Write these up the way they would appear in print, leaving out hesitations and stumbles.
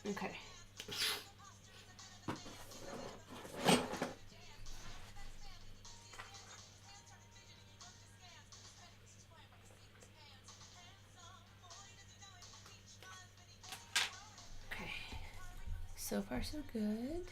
Okay. Okay. So far, so good.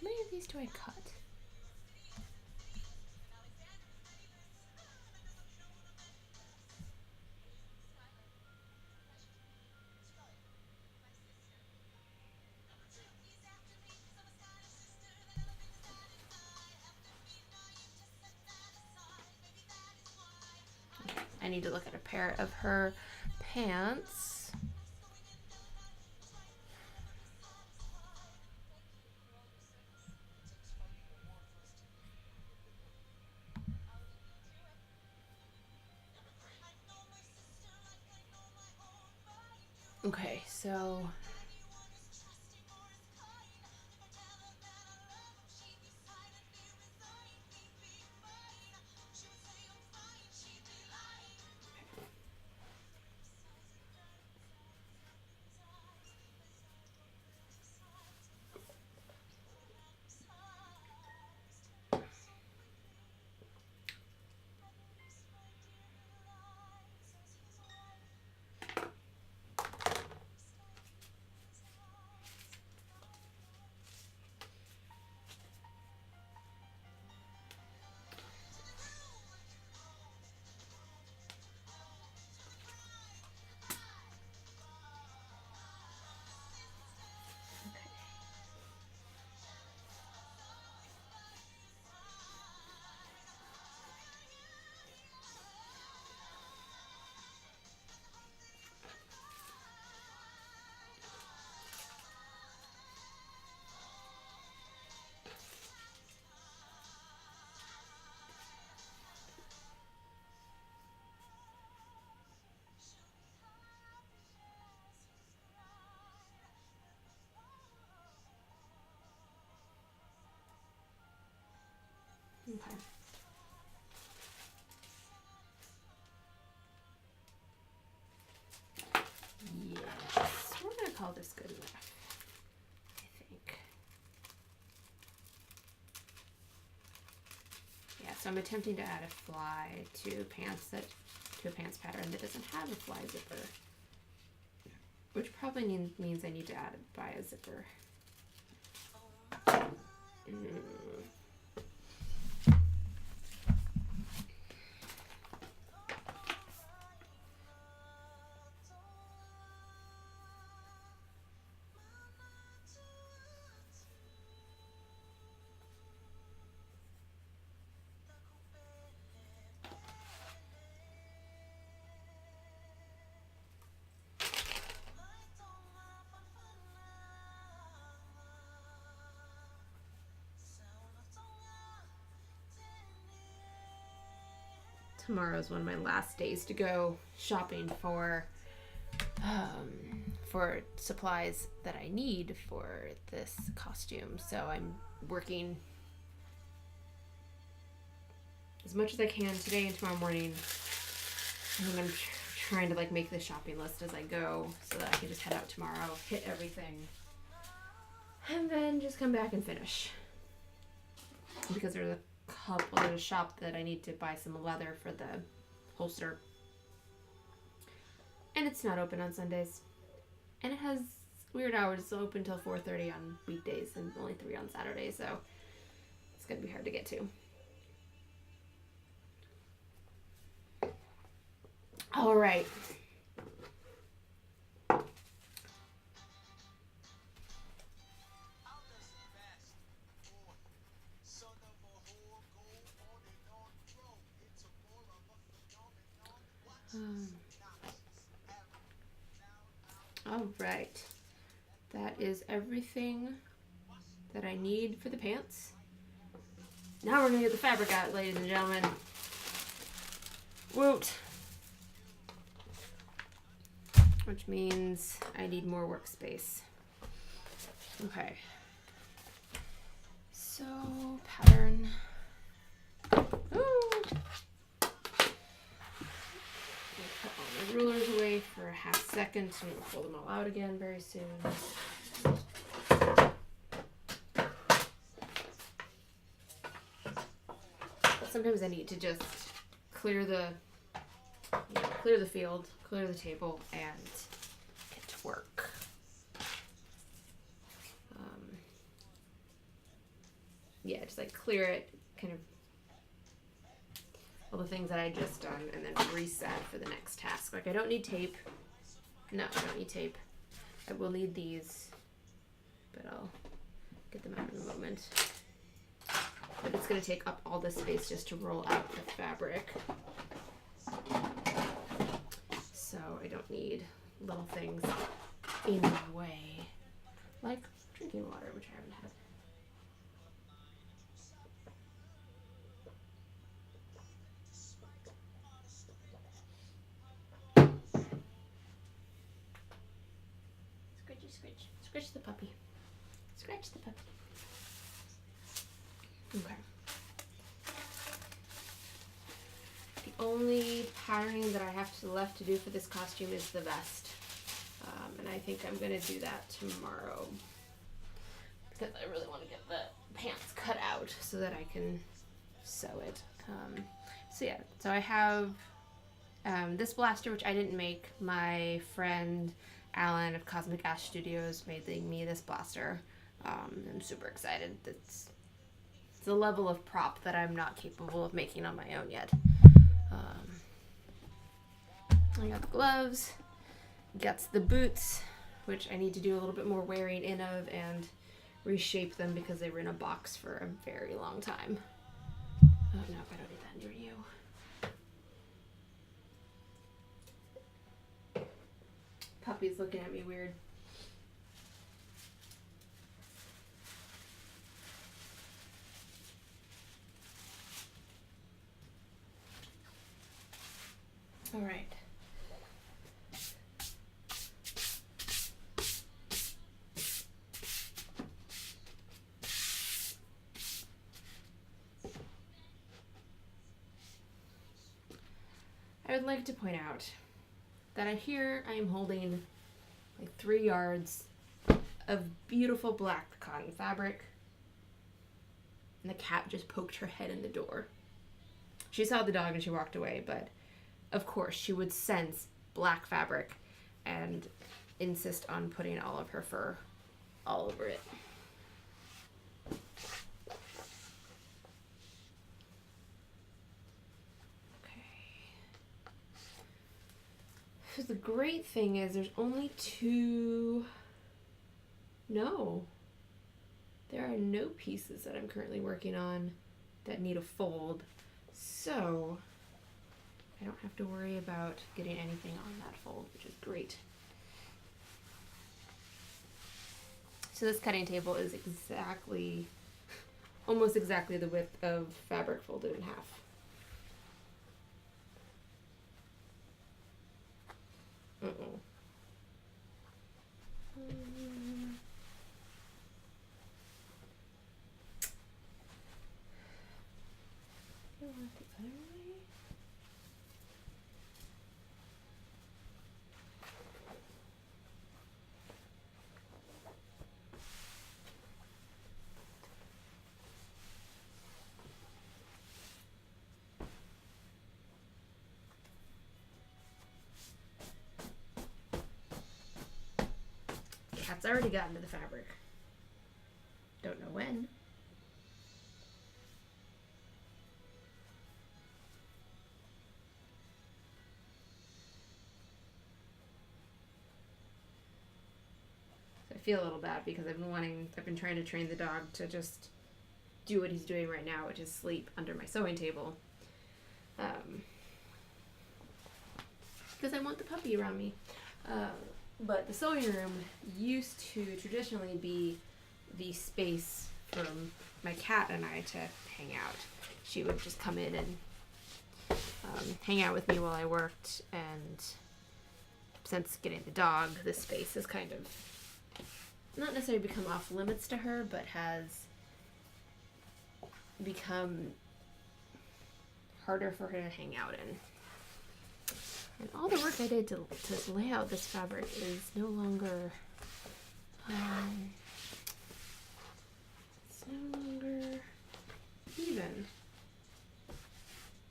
How many of these do I cut? I need to look at a pair of her pants. Okay, so okay. Yes, we're gonna call this good enough, I think. Yeah, so I'm attempting to add a fly to a pants pattern that doesn't have a fly zipper, which probably means I need to buy a zipper. Tomorrow's one of my last days to go shopping for supplies that I need for this costume. So I'm working as much as I can today and tomorrow morning. And I'm trying to like make the shopping list as I go so that I can just head out tomorrow, hit everything, and then just come back and finish. Because there's a shop that I need to buy some leather for the holster, and it's not open on Sundays, and it has weird hours. It's open till 4:30 on weekdays and only 3 on Saturdays, so it's gonna be hard to get to. All right. All right. that is everything that I need for the pants. Now we're gonna get the fabric out, ladies and gentlemen. Woot! Which means I need more workspace. Okay. So, pattern. Ooh. Put all the rulers away for a half second and we'll pull them all out again very soon. Sometimes I need to just clear the field, clear the table, and get to work. Yeah, just like clear it, kind of all the things that I just done, and then reset for the next task. Like I don't need tape. No, I don't need tape. I will need these, but I'll get them out in a moment. But it's going to take up all the space just to roll out the fabric. So I don't need little things in my way. Like drinking water, which I haven't had. Scratchy, scratch. Scratch the puppy. Scratch the puppy. Okay. The only patterning that I have left to do for this costume is the vest. And I think I'm going to do that tomorrow. Because I really want to get the pants cut out so that I can sew it. So yeah, so I have this blaster, which I didn't make. My friend Alan of Cosmic Ash Studios made me this blaster. I'm super excited. It's a level of prop that I'm not capable of making on my own yet. I got the gloves, got the boots, which I need to do a little bit more wearing in of and reshape them because they were in a box for a very long time. Oh no, I don't need that near you. Puppy's looking at me weird. All right. I would like to point out that here I am holding like 3 yards of beautiful black cotton fabric, and the cat just poked her head in the door. She saw the dog and she walked away, but of course she would sense black fabric and insist on putting all of her fur all over it. So the great thing is there's only 2, no, there are no pieces that I'm currently working on that need a fold, so I don't have to worry about getting anything on that fold, which is great. So this cutting table is almost exactly the width of fabric folded in half. Uh-oh. I want the other way. Cat's already gotten to the fabric. Don't know when. So I feel a little bad because I've been trying to train the dog to just do what he's doing right now, which is sleep under my sewing table. Because I want the puppy around me. But the sewing room used to traditionally be the space for my cat and I to hang out. She would just come in and hang out with me while I worked, and since getting the dog, this space has kind of not necessarily become off limits to her, but has become harder for her to hang out in. And all the work I did to lay out this fabric is no longer it's no longer even.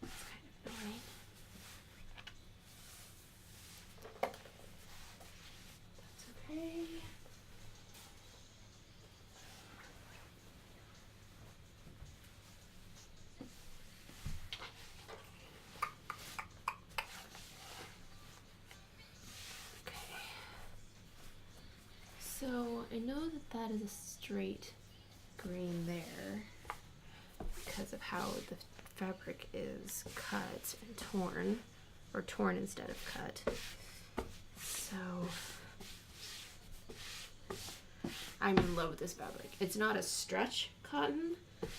It's kind of annoying. That's okay. So I know that is a straight green there because of how the fabric is cut and torn, or torn instead of cut. So I'm in love with this fabric. It's not a stretch cotton,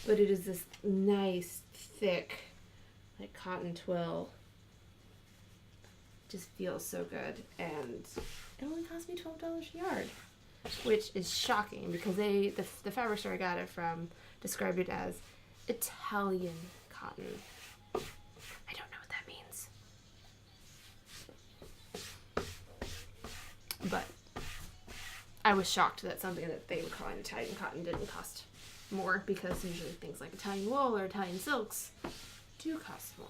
but it is this nice, thick, like cotton twill. Just feels so good, and it only cost me $12 a yard. Which is shocking because the fabric store I got it from described it as Italian cotton. I don't know what that means. But I was shocked that something that they would call an Italian cotton didn't cost more, because usually things like Italian wool or Italian silks do cost more.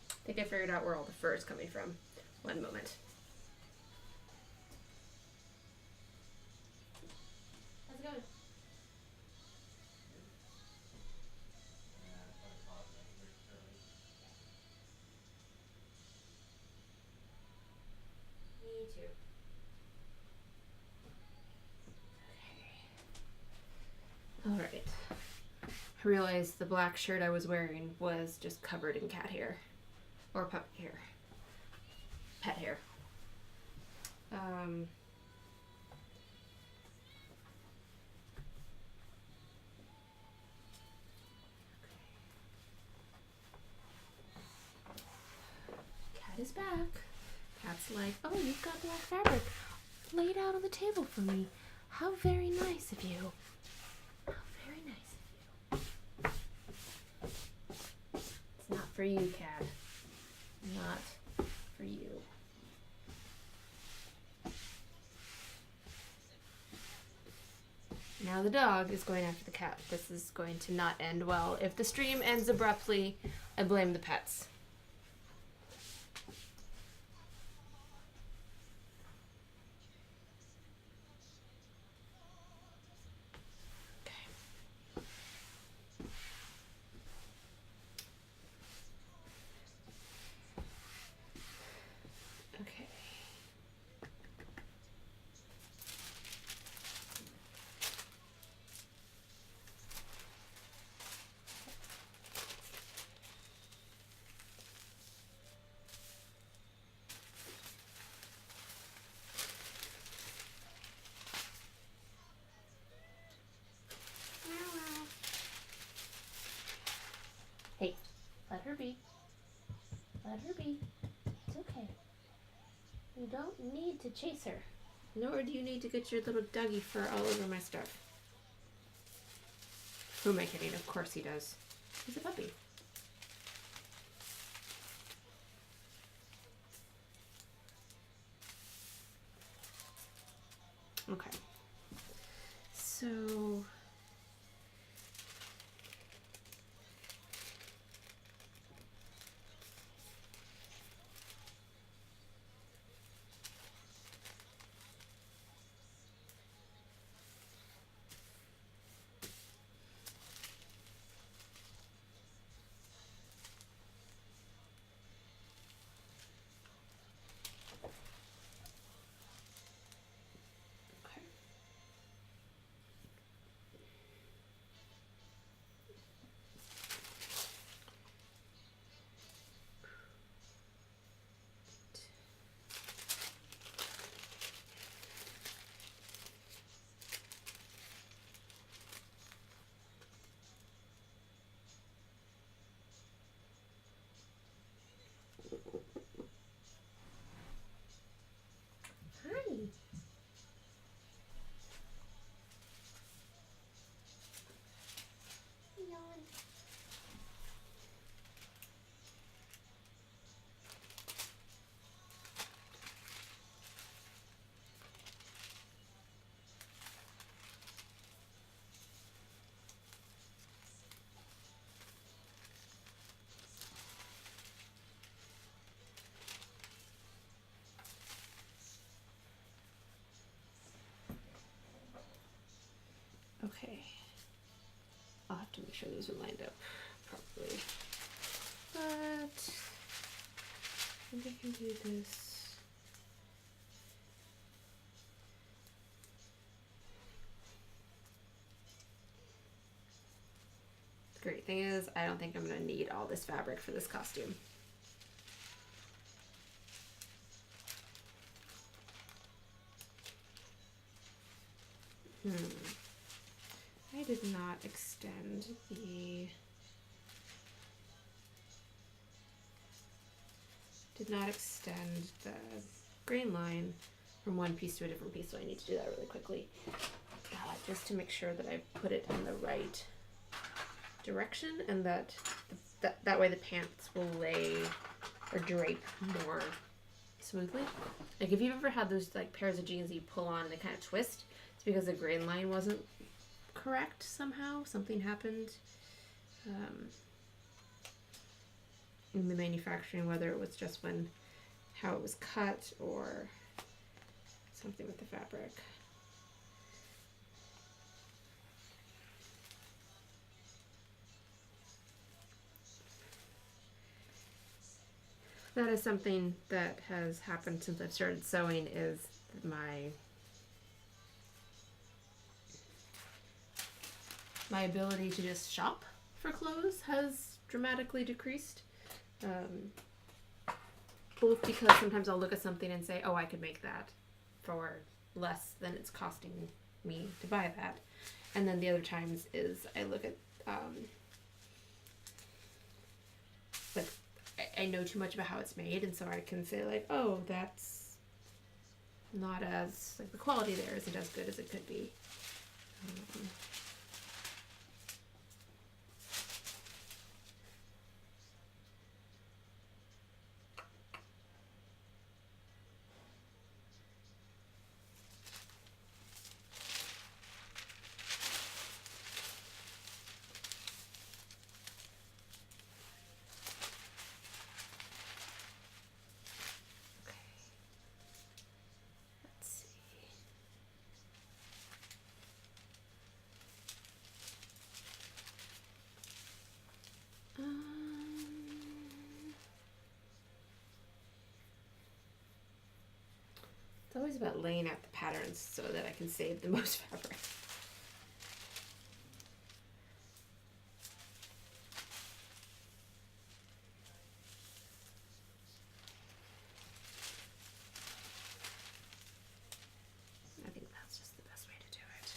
I think I figured out where all the fur is coming from. One moment. How's it going? Me too. Okay. All right. I realized the black shirt I was wearing was just covered in cat hair. Or puppy hair. Pet hair. Cat is back. Cat's like, oh, you've got black fabric laid out on the table for me. How very nice of you. How very nice of you. It's not for you, cat. Not for you. Now the dog is going after the cat. This is going to not end well. If the stream ends abruptly, I blame the pets. Hey, let her be. Let her be. It's okay. You don't need to chase her. Nor do you need to get your little doggy fur all over my stuff. Who am I kidding? Of course he does. He's a puppy. Okay. So... Hi. Yawn. Okay. I'll have to make sure these are lined up properly. But I think I can do this. The great thing is I don't think I'm going to need all this fabric for this costume. I did not extend the grain line from one piece to a different piece, so I need to do that really quickly, just to make sure that I put it in the right direction, and that way the pants will lay or drape more smoothly. Like if you've ever had those like pairs of jeans that you pull on and they kind of twist, it's because the grain line wasn't correct somehow. Something happened in the manufacturing, whether it was just how it was cut or something with the fabric. That is something that has happened since I've started sewing, is my ability to just shop for clothes has dramatically decreased. Both because sometimes I'll look at something and say, oh, I could make that for less than it's costing me to buy that. And then the other times is I look at, like, I know too much about how it's made, and so I can say like, oh, that's not as, like, the quality there isn't as good as it could be. It's always about laying out the patterns so that I can save the most fabric. I think that's just the best way to do it.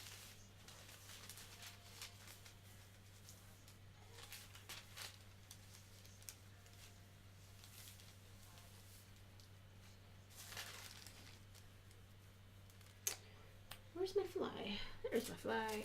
Where's my fly? There's my fly.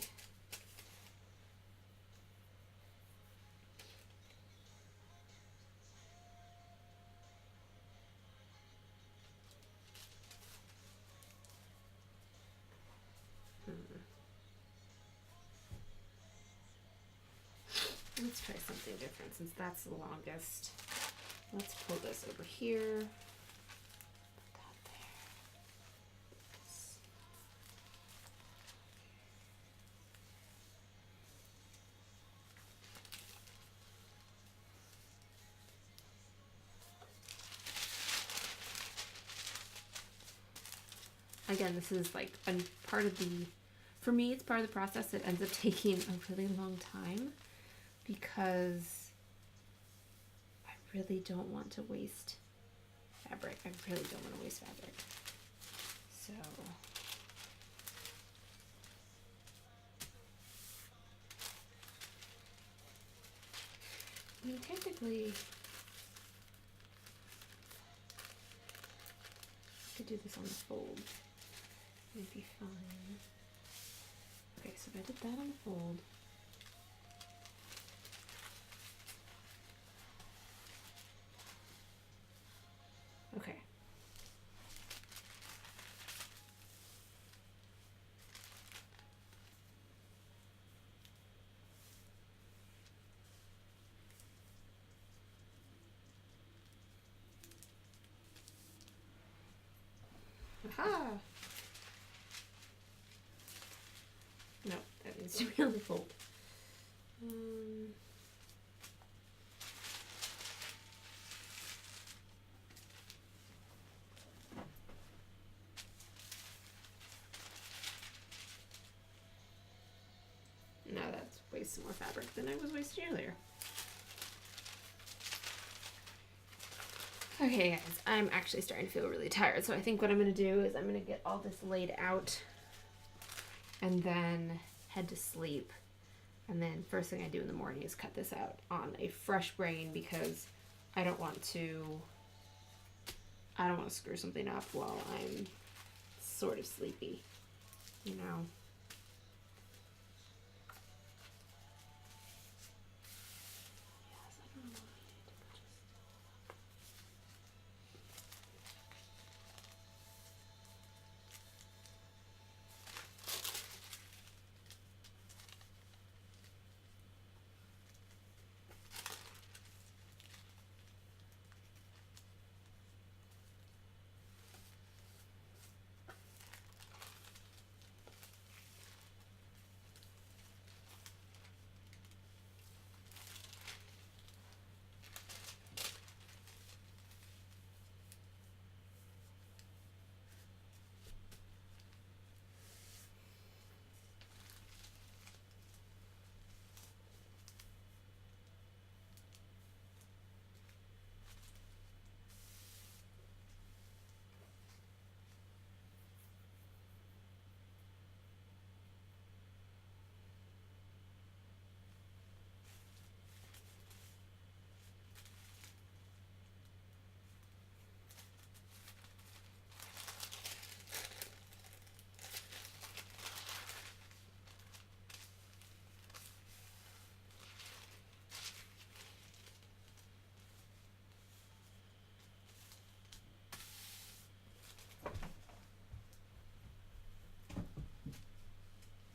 Let's try something different since that's the longest. Let's pull this over here. Put that there. Again, this is like part of the, for me, it's part of the process that ends up taking a really long time because I really don't want to waste fabric. I really don't want to waste fabric. So I mean, technically, could do this on the fold. It'd be fine. Okay, so if I did that on the fold. Okay. Aha! No, that needs to be on the fold. No, that's wasting more fabric than I was wasting earlier. Okay guys, I'm actually starting to feel really tired, so I think what I'm going to do is I'm going to get all this laid out and then head to sleep. And then first thing I do in the morning is cut this out on a fresh brain because I don't want to screw something up while I'm sort of sleepy, you know.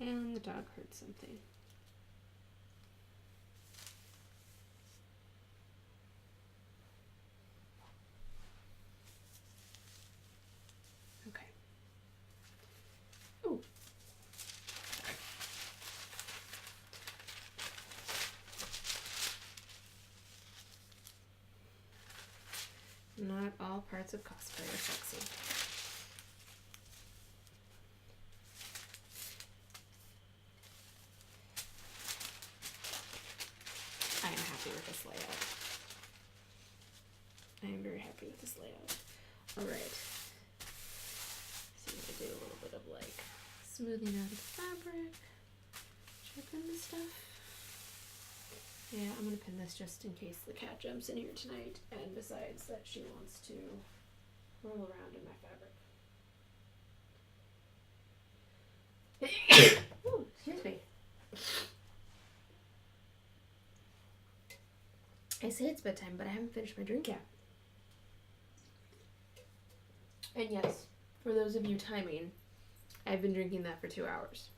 And the dog heard something. Okay. Ooh. Not all parts of cosplay are sexy. I am happy with this layout. I am very happy with this layout. Alright. So I'm going to do a little bit of like smoothing out of the fabric. Checking the stuff. Yeah, I'm going to pin this just in case the cat jumps in here tonight and decides that she wants to roll around in my fabric. Ooh, excuse me. I say it's bedtime, but I haven't finished my drink yet. And yes, for those of you timing, I've been drinking that for 2 hours.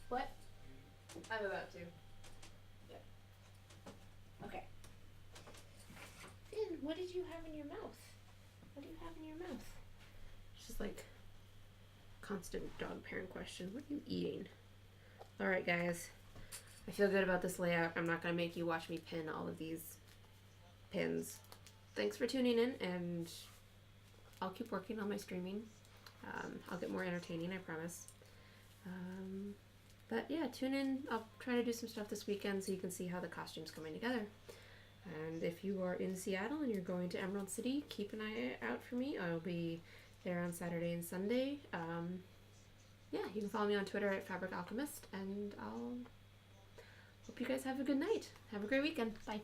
What? I'm about to. Yeah. Okay. Finn, what did you have in your mouth? What do you have in your mouth? It's just like constant dog parent question. What are you eating? Alright guys. I feel good about this layout. I'm not going to make you watch me pin all of these pins. Thanks for tuning in, and I'll keep working on my streaming. I'll get more entertaining, I promise. But yeah, tune in. I'll try to do some stuff this weekend so you can see how the costume's coming together. And if you are in Seattle and you're going to Emerald City, keep an eye out for me. I'll be there on Saturday and Sunday. Yeah, you can follow me on Twitter at Fabric Alchemist, and I'll hope you guys have a good night. Have a great weekend. Bye.